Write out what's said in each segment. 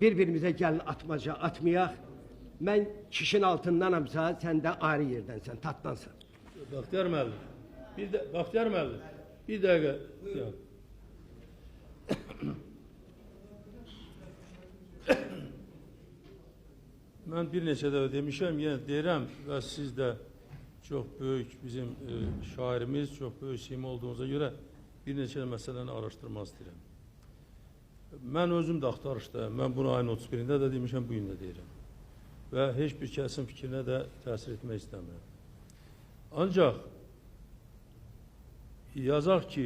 Bir-birimizə gəlin atmaca atmayaq. Mən kişinin altındanamsa, sən də ayrı yerdənsən, tatdansan. Baxtiyar müəllim. Baxtiyar müəllim. Bir dəqiqə. Mən bir neçə dəfə demişəm, yenə deyirəm və siz də çox böyük bizim şairimiz, çox böyük sima olduğunuza görə bir neçə məsələni araşdırmaq istəyirəm. Mən özüm də axtarışdayım. Mən bunu ayın 31-də də demişəm, bu gün də deyirəm. Və heç bir kəsin fikrinə də təsir etmək istəmirəm. Ancaq yazaq ki,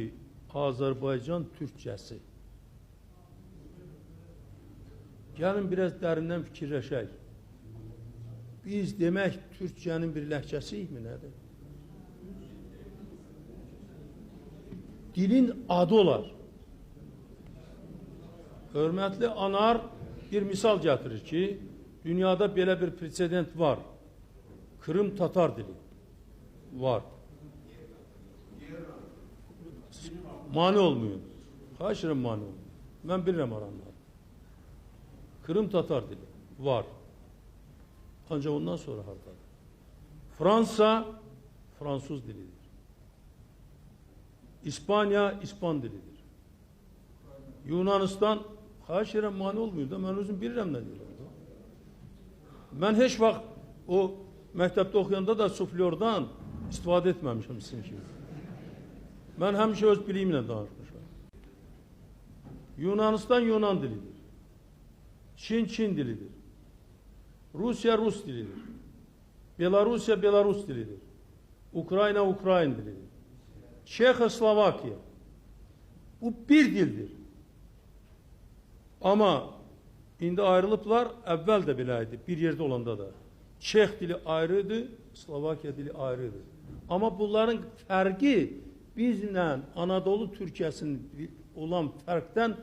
Azərbaycan türkçəsi. Gəlin biraz dərindən fikirləşək. Biz demək türkçənin bir ləhcəsiyik mi, nədir? Dilin adı olar. Hörmətli Anar bir misal gətirir ki, dünyada belə bir presedent var. Kırım Tatar dili var. Mani olmayın. Xahiş edirəm, mani olmayın. Mən bilirəm aranları. Kırım Tatar dili var. Ancaq ondan sonra hardadır? Fransa, Fransız dilidir. İspanya, İspan dilidir. Yunanistan, xahiş edirəm, mani olmuyor da, mən özüm bilirəm nə deyirəm. Mən heç vaxt o məktəbdə oxuyanda da suflyordan istifadə etməmişəm sizin kimi. Mən həmişə öz biliyimlə danışmışam. Yunanistan Yunan dilidir. Çin Çin dilidir. Rusya Rus dilidir. Belarusya Belarus dilidir. Ukrayna Ukrayn dilidir. Çexoslovakiya. Bu bir dildir. Ama indi ayrılıblar, əvvəl də belə idi, bir yerdə olanda da. Çex dili ayrıdır, Slovakiya dili ayrıdır. Amma bunların fərqi bizlə Anadolu Türkiyəsinin olan fərqdən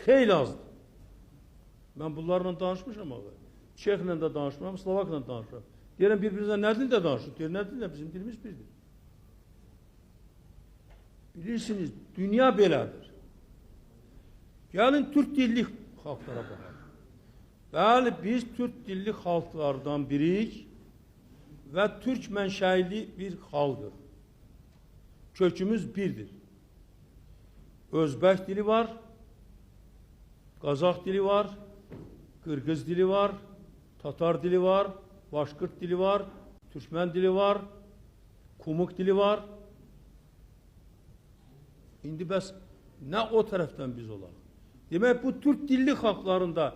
xeyli azdır. Mən bunlarla danışmışam abi. Çexlə də danışmıram, Slovakla danışıram. Deyirəm, bir-birinizlə nə dildə danışır? Deyir, nə dildə? Bizim dilimiz birdir. Bilirsiniz, dünya belədir. Gəlin, Türk dilli xalqlara baxaq. Bəli, biz Türk dilli xalqlardan birik və Türk mənşəili bir xalqdır. Kökümüz birdir. Özbək dili var, Qazaq dili var, Qırğız dili var, Tatar dili var, Başqırt dili var, Türkmen dili var, Kumuk dili var. İndi bəs nə o tərəfdən biz olaq? Demək, bu Türk dilli xalqlarında